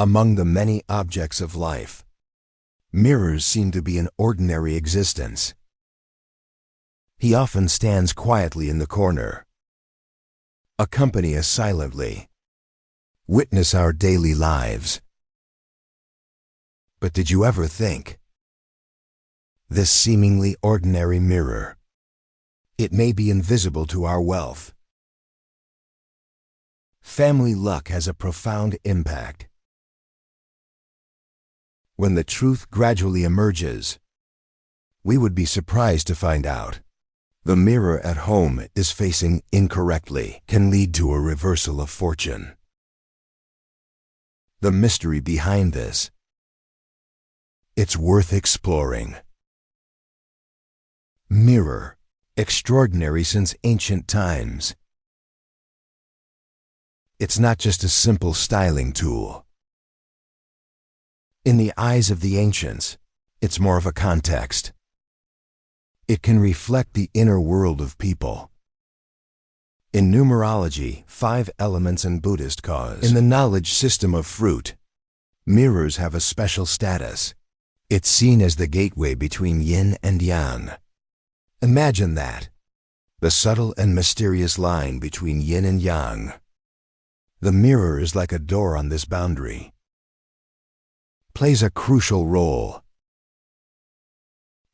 Among the many objects of life, mirrors seem to be an ordinary existence. He often stands quietly in the corner, accompany us silently, witness our daily lives. But did you ever think, this seemingly ordinary mirror, it may be invisible to our wealth. Family luck has a profound impact. When the truth gradually emerges, we would be surprised to find out the mirror at home is facing incorrectly can lead to a reversal of fortune. The mystery behind this, it's worth exploring. Mirror, extraordinary since ancient times. It's not just a simple styling tool. In the eyes of the ancients, it's more of a context. It can reflect the inner world of people. In numerology, 5 elements and Buddhist cause. In the knowledge system of fruit, mirrors have a special status. It's seen as the gateway between yin and yang. Imagine that, the subtle and mysterious line between yin and yang. The mirror is like a door on this boundary. Plays a crucial role.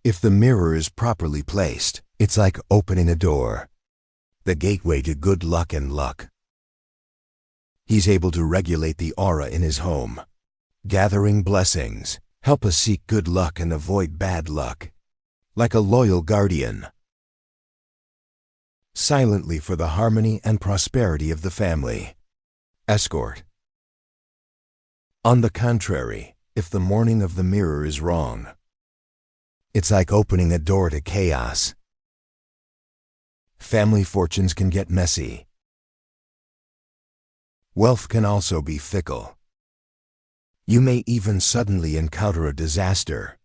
If the mirror is properly placed, it's like opening a door, the gateway to good luck and luck. He's able to regulate the aura in his home, gathering blessings, help us seek good luck and avoid bad luck, like a loyal guardian. Silently for the harmony and prosperity of the family. Escort. On the contrary, if the morning of the mirror is wrong, it's like opening a door to chaos. Family fortunes can get messy. Wealth can also be fickle. You may even suddenly encounter a disaster.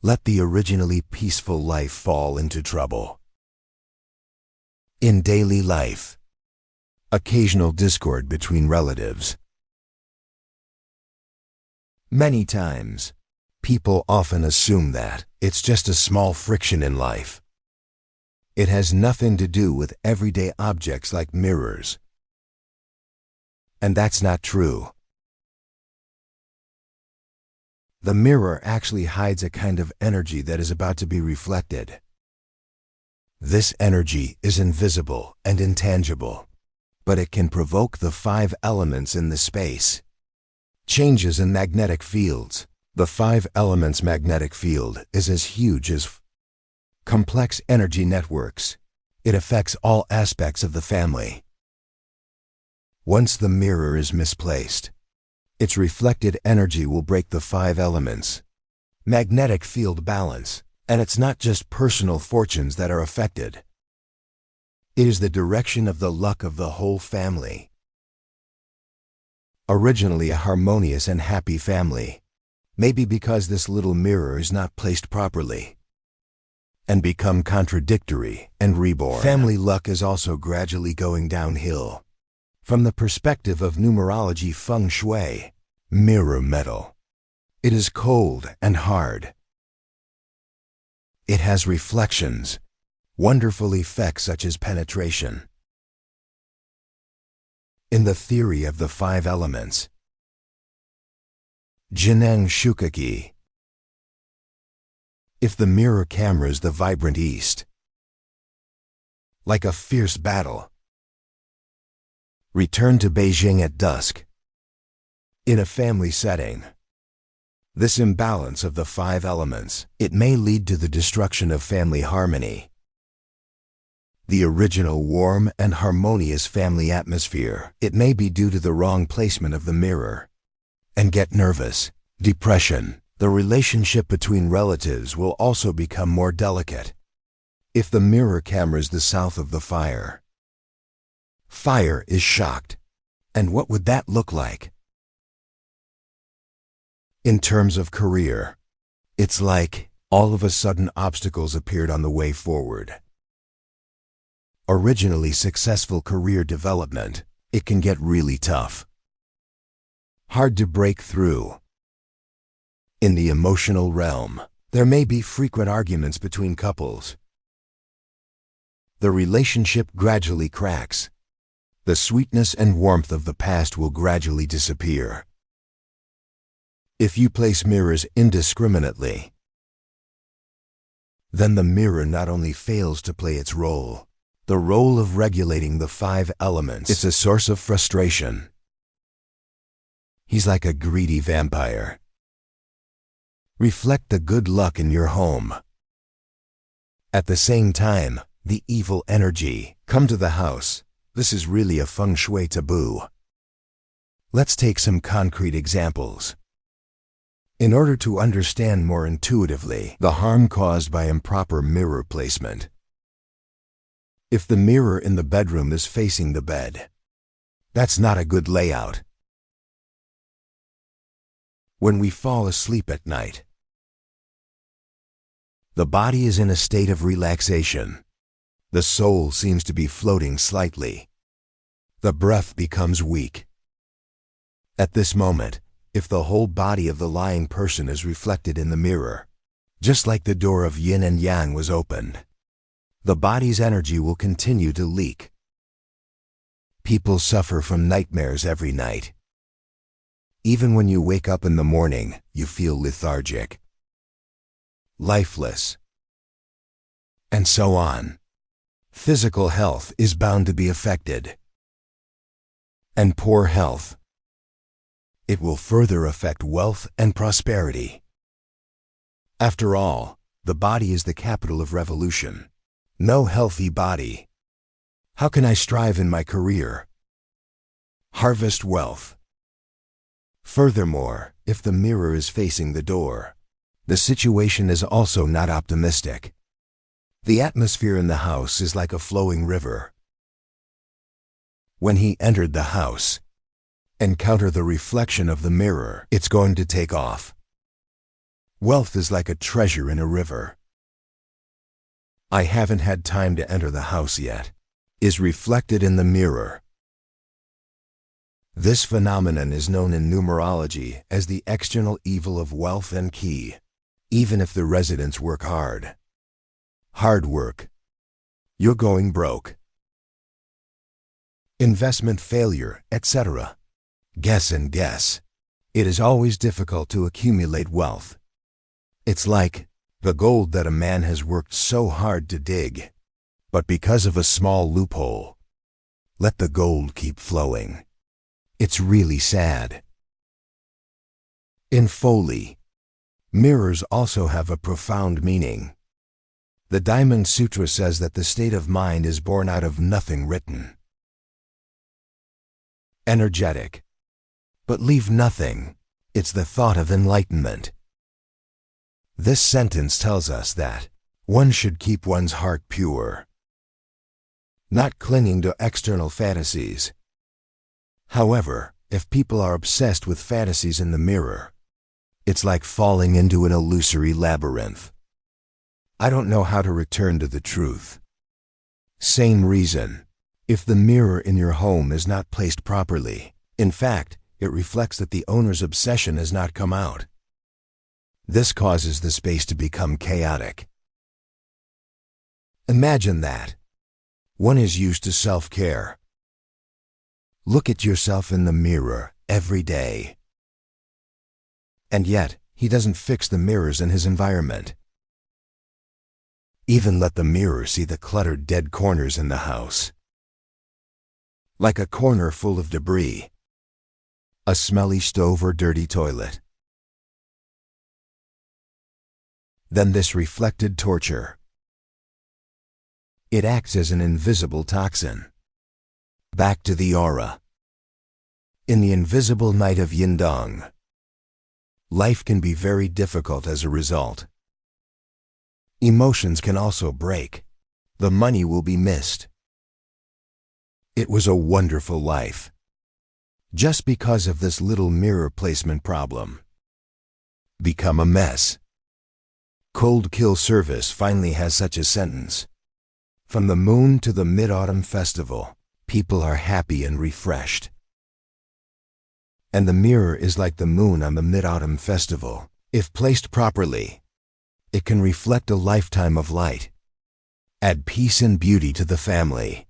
Let the originally peaceful life fall into trouble. In daily life, occasional discord between relatives. Many times, people often assume that it's just a small friction in life. It has nothing to do with everyday objects like mirrors. And that's not true. The mirror actually hides a kind of energy that is about to be reflected. This energy is invisible and intangible, but it can provoke the 5 elements in the space. Changes in magnetic fields. The 5 elements magnetic field is as huge as complex energy networks. It affects all aspects of the family. Once the mirror is misplaced, its reflected energy will break the 5 elements. Magnetic field balance. And it's not just personal fortunes that are affected. It is the direction of the luck of the whole family. Originally a harmonious and happy family, maybe because this little mirror is not placed properly, and become contradictory and reborn. Family luck is also gradually going downhill. From the perspective of numerology feng shui, mirror metal. It is cold and hard. It has reflections, wonderful effects such as penetration. In the theory of the 5 elements, Jineng Shukaki, if the mirror camera's the vibrant east, like a fierce battle, return to Beijing at dusk. In a family setting, this imbalance of the 5 elements, it may lead to the destruction of family harmony. The original warm and harmonious family atmosphere, it may be due to the wrong placement of the mirror. And get nervous, depression. The relationship between relatives will also become more delicate. If the mirror camera's the south of the fire, fire is shocked. And what would that look like? In terms of career, it's like all of a sudden obstacles appeared on the way forward. Originally successful career development, it can get really tough. hard to break through. In the emotional realm, there may be frequent arguments between couples. The relationship gradually cracks. The sweetness and warmth of the past will gradually disappear. If you place mirrors indiscriminately, then the mirror not only fails to play its role, the role of regulating the 5 elements. It's a source of frustration. He's like a greedy vampire. Reflect the good luck in your home. At the same time, the evil energy, come to the house. This is really a feng shui taboo. Let's take some concrete examples. In order to understand more intuitively the harm caused by improper mirror placement. If the mirror in the bedroom is facing the bed, that's not a good layout. When we fall asleep at night, the body is in a state of relaxation. The soul seems to be floating slightly. The breath becomes weak. At this moment, if the whole body of the lying person is reflected in the mirror, just like the door of yin and yang was opened, the body's energy will continue to leak. People suffer from nightmares every night. Even when you wake up in the morning, you feel lethargic, lifeless, and so on. Physical health is bound to be affected. And poor health, it will further affect wealth and prosperity. After all, the body is the capital of revolution. No healthy body. How can I strive in my career? Harvest wealth. Furthermore, if the mirror is facing the door, the situation is also not optimistic. The atmosphere in the house is like a flowing river. When he entered the house, encounter the reflection of the mirror, it's going to take off. Wealth is like a treasure in a river. I haven't had time to enter the house yet, is reflected in the mirror. This phenomenon is known in numerology as the external evil of wealth and ki, even if the residents work hard. Hard work. You're going broke. Investment failure, etc. Guess and guess. It is always difficult to accumulate wealth. It's like the gold that a man has worked so hard to dig, but because of a small loophole, let the gold keep flowing. It's really sad. In Foley, mirrors also have a profound meaning. The Diamond Sutra says that the state of mind is born out of nothing written. Energetic. But leave nothing. It's the thought of enlightenment. This sentence tells us that one should keep one's heart pure, not clinging to external fantasies. However, if people are obsessed with fantasies in the mirror, it's like falling into an illusory labyrinth. I don't know how to return to the truth. Same reason. If the mirror in your home is not placed properly, in fact, it reflects that the owner's obsession has not come out. This causes the space to become chaotic. Imagine that. One is used to self-care. Look at yourself in the mirror every day. And yet, he doesn't fix the mirrors in his environment. Even let the mirror see the cluttered dead corners in the house. Like a corner full of debris. A smelly stove or dirty toilet. Then this reflected torture. It acts as an invisible toxin. Back to the aura. In the invisible night of Yindong, life can be very difficult as a result. Emotions can also break. The money will be missed. It was a wonderful life. Just because of this little mirror placement problem. Become a mess. Cold Kill Service finally has such a sentence. From the moon to the Mid-Autumn Festival, people are happy and refreshed. And the mirror is like the moon on the Mid-Autumn Festival. If placed properly, it can reflect a lifetime of light, add peace and beauty to the family.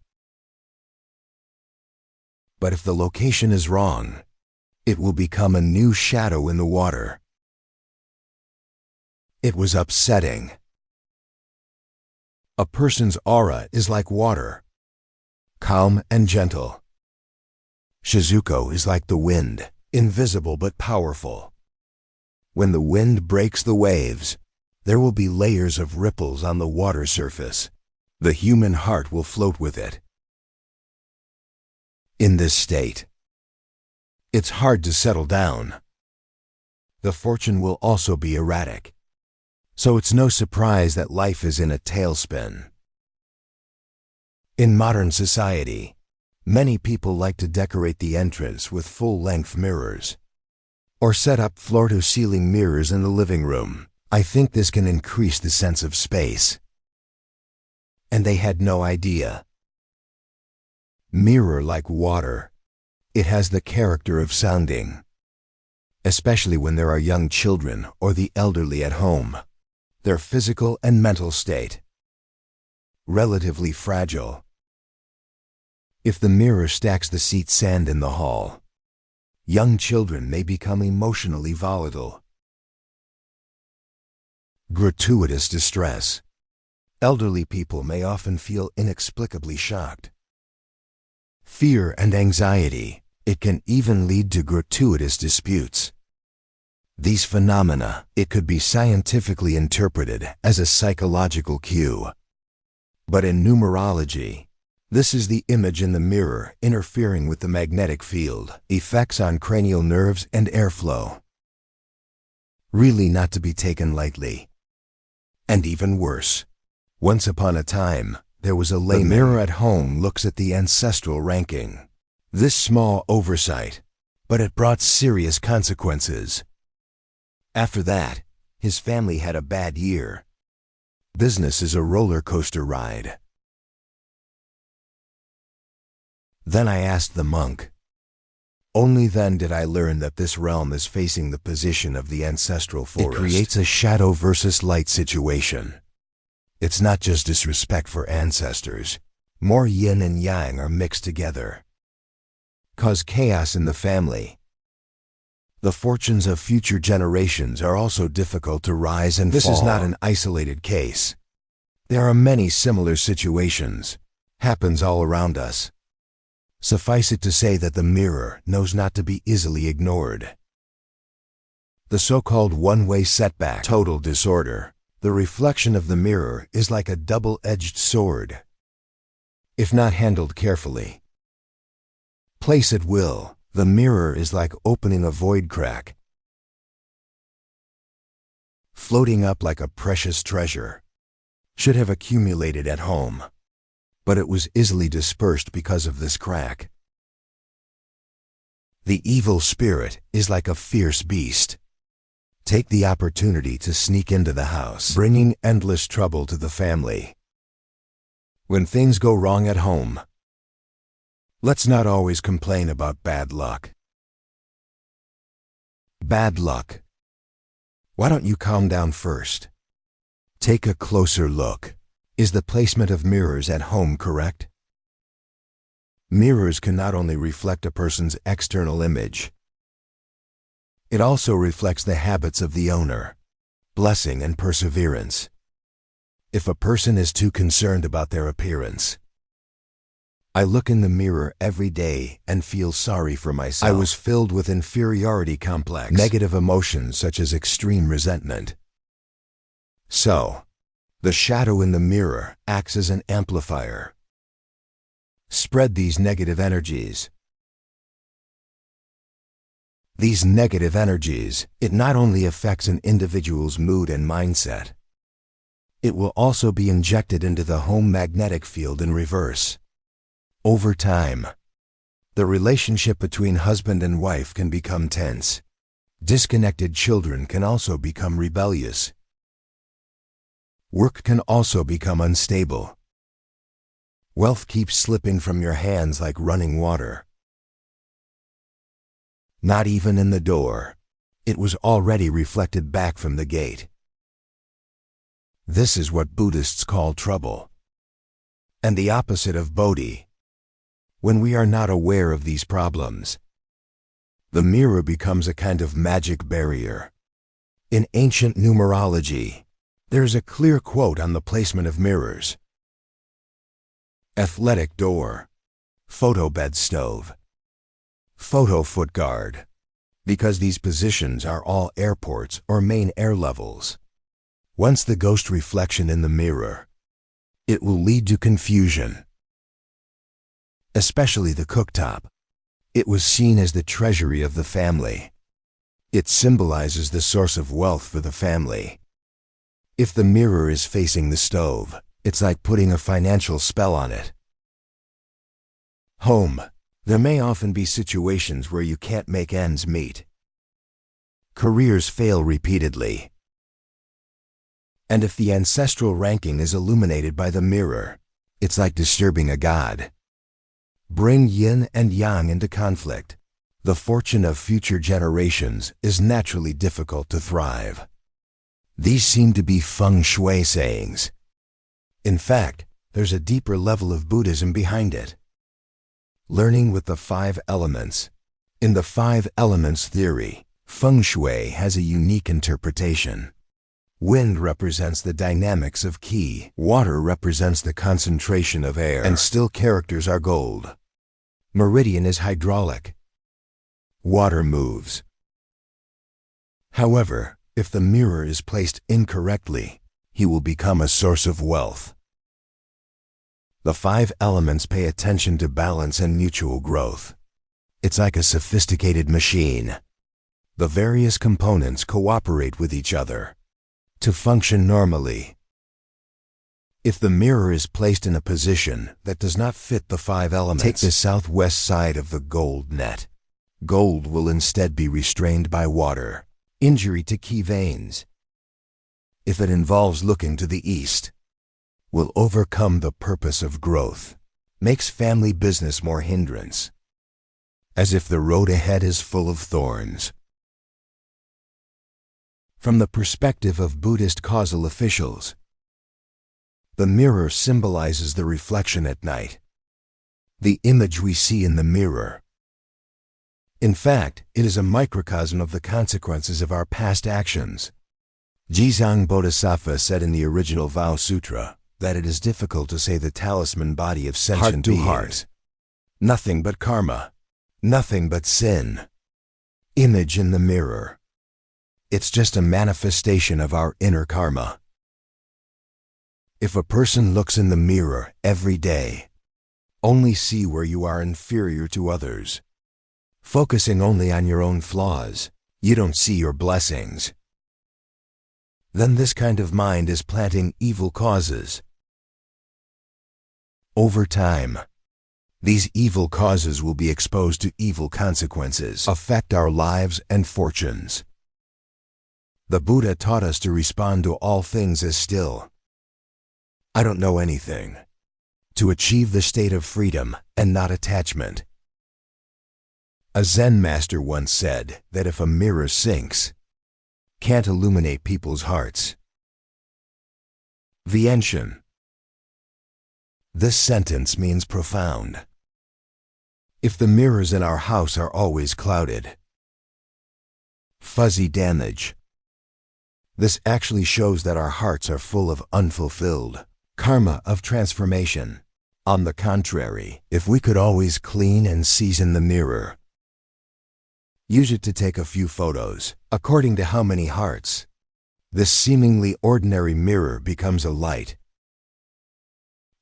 But if the location is wrong, it will become a new shadow in the water. It was upsetting. A person's aura is like water, calm and gentle. Shizuko is like the wind, invisible but powerful. When the wind breaks the waves, there will be layers of ripples on the water surface. The human heart will float with it. In this state, it's hard to settle down. The fortune will also be erratic. So it's no surprise that life is in a tailspin. In modern society, many people like to decorate the entrance with full-length mirrors, or set up floor-to-ceiling mirrors in the living room. I think this can increase the sense of space. And they had no idea. Mirror like water. It has the character of sounding, especially when there are young children or the elderly at home. Their physical and mental state, relatively fragile. If the mirror stacks the seat sand in the hall, young children may become emotionally volatile. Gratuitous distress. Elderly people may often feel inexplicably shocked. Fear and anxiety. It can even lead to gratuitous disputes. These phenomena, it could be scientifically interpreted as a psychological cue. But in numerology, this is the image in the mirror interfering with the magnetic field, effects on cranial nerves and airflow. Really not to be taken lightly. And even worse, once upon a time, there was a layman. The mirror at home looks at the ancestral ranking. This small oversight, but it brought serious consequences. After that, his family had a bad year. Business is a roller coaster ride. Then I asked the monk. Only then did I learn that this realm is facing the position of the ancestral forest. It creates a shadow versus light situation. It's not just disrespect for ancestors. More yin and yang are mixed together. Cause chaos in the family. The fortunes of future generations are also difficult to rise and fall. This is not an isolated case. There are many similar situations. Happens all around us. Suffice it to say that the mirror knows not to be easily ignored. The so-called one-way setback, total disorder. The reflection of the mirror is like a double-edged sword. If not handled carefully, place at will, the mirror is like opening a void crack, floating up like a precious treasure. Should have accumulated at home, but it was easily dispersed because of this crack. The evil spirit is like a fierce beast. Take the opportunity to sneak into the house, bringing endless trouble to the family. When things go wrong at home, let's not always complain about bad luck. Bad luck. Why don't you calm down first? Take a closer look. Is the placement of mirrors at home correct? Mirrors can not only reflect a person's external image, it also reflects the habits of the owner, blessing and perseverance. If a person is too concerned about their appearance, I look in the mirror every day and feel sorry for myself. I was filled with inferiority complex, negative emotions such as extreme resentment. So, the shadow in the mirror acts as an amplifier. Spread these negative energies. These negative energies, it not only affects an individual's mood and mindset, it will also be injected into the home magnetic field in reverse. Over time, the relationship between husband and wife can become tense. Disconnected children can also become rebellious. Work can also become unstable. Wealth keeps slipping from your hands like running water. Not even in the door. It was already reflected back from the gate. This is what Buddhists call trouble, and the opposite of bodhi. When we are not aware of these problems, the mirror becomes a kind of magic barrier. In ancient numerology, there is a clear quote on the placement of mirrors. Athletic door, photo bed stove, photo foot guard, because these positions are all airports or main air levels. Once the ghost reflection in the mirror, it will lead to confusion. Especially the cooktop. It was seen as the treasury of the family. It symbolizes the source of wealth for the family. If the mirror is facing the stove, it's like putting a financial spell on it. Home. There may often be situations where you can't make ends meet. Careers fail repeatedly. And if the ancestral ranking is illuminated by the mirror, it's like disturbing a god. Bring yin and yang into conflict. The fortune of future generations is naturally difficult to thrive. These seem to be feng shui sayings. In fact, there's a deeper level of Buddhism behind it. Learning with the 5 elements. In the 5 elements theory, feng shui has a unique interpretation. Wind represents the dynamics of qi, water represents the concentration of air, and still characters are gold. Meridian is hydraulic. Water moves. However, if the mirror is placed incorrectly, he will become a source of wealth. The 5 elements pay attention to balance and mutual growth. It's like a sophisticated machine. The various components cooperate with each other to function normally. If the mirror is placed in a position that does not fit the 5 elements, take the southwest side of the gold net. Gold will instead be restrained by water, injury to key veins. If it involves looking to the east, will overcome the purpose of growth, makes family business more hindrance, as if the road ahead is full of thorns. From the perspective of Buddhist causal officials, the mirror symbolizes the reflection at night, the image we see in the mirror. In fact, it is a microcosm of the consequences of our past actions. Jizang Bodhisattva said in the original Vow Sutra that it is difficult to say the talisman body of sentient beings. Heart. Nothing but karma. Nothing but sin. Image in the mirror. It's just a manifestation of our inner karma. If a person looks in the mirror every day, only see where you are inferior to others, focusing only on your own flaws, you don't see your blessings, then this kind of mind is planting evil causes. Over time, these evil causes will be exposed to evil consequences, affect our lives and fortunes. The Buddha taught us to respond to all things as still. I don't know anything. To achieve the state of freedom and not attachment. A Zen master once said that if a mirror sinks, can't illuminate people's hearts. Vientian. This sentence means profound. If the mirrors in our house are always clouded, fuzzy damage, this actually shows that our hearts are full of unfulfilled karma of transformation. On the contrary, if we could always clean and season the mirror, use it to take a few photos, according to how many hearts, this seemingly ordinary mirror becomes a light.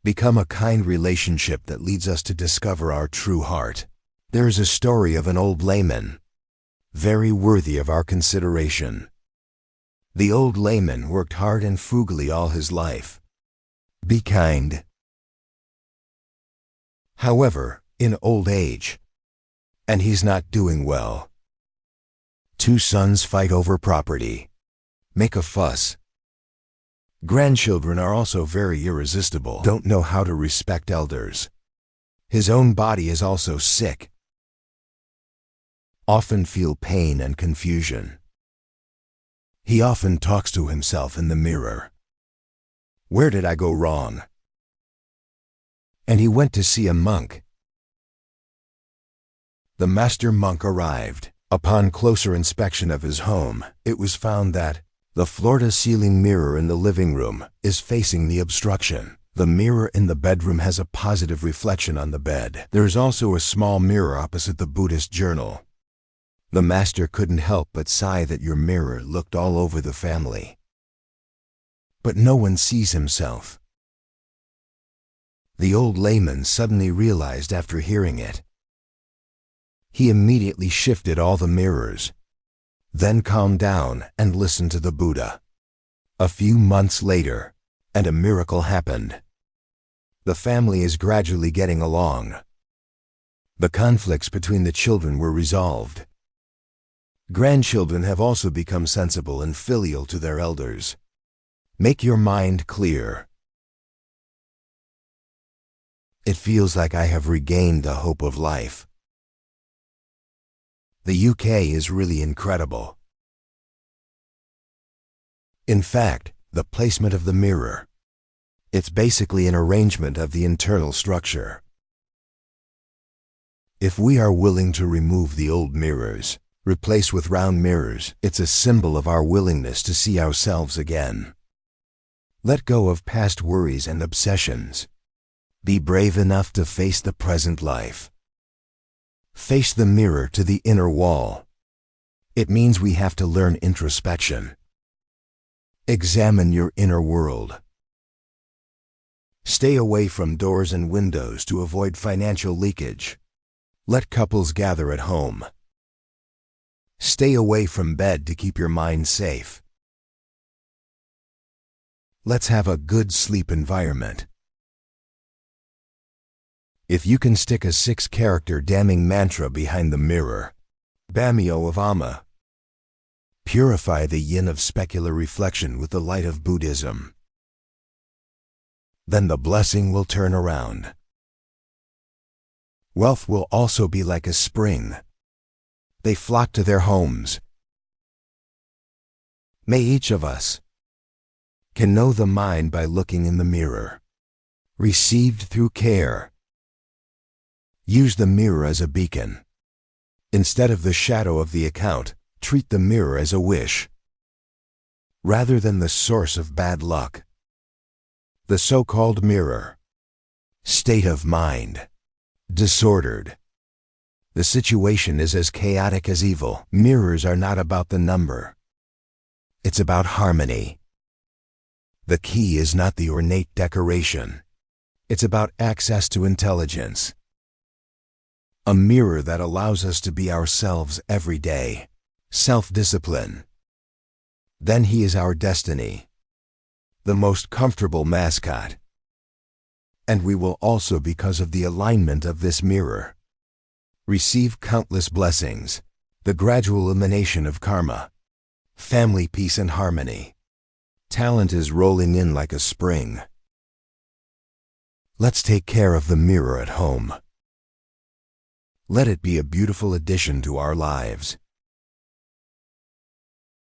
Become a kind relationship that leads us to discover our true heart. There is a story of an old layman, very worthy of our consideration. The old layman worked hard and frugally all his life. Be kind. However, in old age, and he's not doing well. 2 sons fight over property, make a fuss. Grandchildren are also very irresistible, don't know how to respect elders. His own body is also sick. often feel pain and confusion. He often talks to himself in the mirror. Where did I go wrong? And he went to see a monk. The master monk arrived. Upon closer inspection of his home, it was found that the floor-to-ceiling mirror in the living room is facing the obstruction. The mirror in the bedroom has a positive reflection on the bed. There is also a small mirror opposite the Buddhist journal. The master couldn't help but sigh that your mirror looked all over the family. But no one sees himself. The old layman suddenly realized after hearing it. He immediately shifted all the mirrors, then calmed down and listened to the Buddha. A few months later, and a miracle happened. The family is gradually getting along. The conflicts between the children were resolved. Grandchildren have also become sensible and filial to their elders. Make your mind clear. It feels like I have regained the hope of life. The UK is really incredible. In fact, the placement of the mirror. It's basically an arrangement of the internal structure. If we are willing to remove the old mirrors, replace with round mirrors, it's a symbol of our willingness to see ourselves again. Let go of past worries and obsessions. Be brave enough to face the present life. Face the mirror to the inner wall. It means we have to learn introspection. Examine your inner world. Stay away from doors and windows to avoid financial leakage. Let couples gather at home. Stay away from bed to keep your mind safe. Let's have a good sleep environment. If you can stick a 6-character damning mantra behind the mirror, Bamyo of Amma, purify the yin of specular reflection with the light of Buddhism, then the blessing will turn around. Wealth will also be like a spring. They flock to their homes. May each of us can know the mind by looking in the mirror, received through care. Use the mirror as a beacon. Instead of the shadow of the account, treat the mirror as a wish, rather than the source of bad luck. The so-called mirror. State of mind. Disordered. The situation is as chaotic as evil. Mirrors are not about the number. It's about harmony. The key is not the ornate decoration. It's about access to intelligence. A mirror that allows us to be ourselves every day. Self-discipline. Then he is our destiny. The most comfortable mascot. And we will also because of the alignment of this mirror. Receive countless blessings, the gradual elimination of karma, family peace and harmony. Talent is rolling in like a spring. Let's take care of the mirror at home. Let it be a beautiful addition to our lives.